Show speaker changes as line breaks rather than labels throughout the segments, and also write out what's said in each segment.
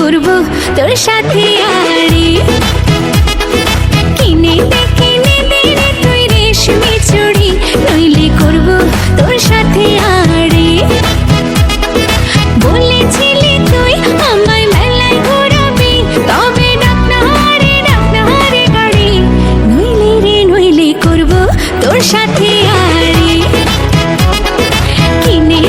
করব তোর সাথে আড়ি। কিনে দে রে তুই রেশমি চুড়ি, নইলে করব তোর সাথে আড়ি। বলেছিলি তুই আমায় মেলায় ঘোরাবি, তবে ডাক না রে গাড়ি, নইলে করব তোর সাথে আড়ি। কিনে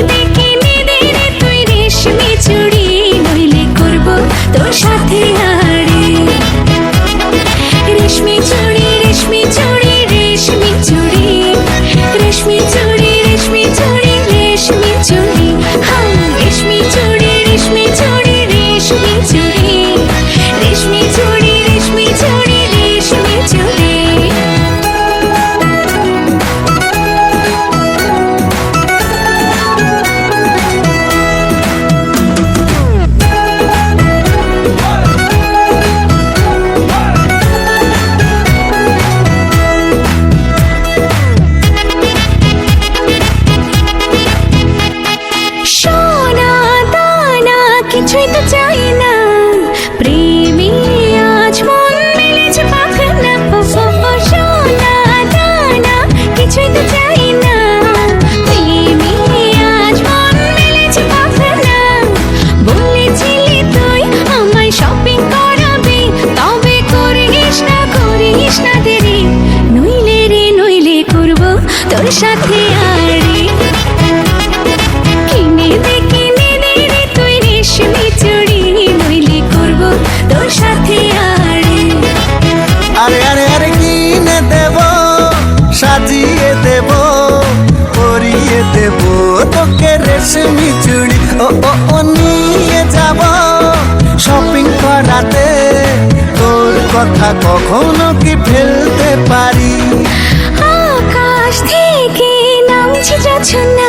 দে রে তুই রেশমি চুড়ি, নইলে করব তোর সাথে আড়ি। রেশমি চুড়ি রেশমি চুড়ি রেশমি চুড়ি, রেশমি চুড়ি রেশমি চুড়ি রেশমি চুড়ি, হ্যাঁ রেশমি চুড়ি রেশমি চুড়ি রেশমি চুড়ি, রেশমি চুড়ি রেশমি চুড়ি রেশমি চুড়ি। সোনা দানা কিছুই তো চাই না, প্রেমে আজ মন মেলেছে পাখনা। সোনা দানা কিছুই তো চাই না, প্রেমে আজ মন মেলেছে পাখনা। বলেছিলি তুই আমায় শপিং করাবি, তবে করিস না দেরি, নইলে করব তোর সাথে আড়ি। কিনে দে রে তুই রেশমি চুড়ি, নইলে করব তোর সাথে আড়ি।
আরে আরে আরে কিনে দেব, সাজিয়ে দেব, পরিয়ে দেব তোকে রেশমি চুড়ি। ও নিয়ে যাব শপিং করাতে, তোর কথা কখনো কি ফেলতে পারি?
আকাশ থেকে নামছে জোছনা,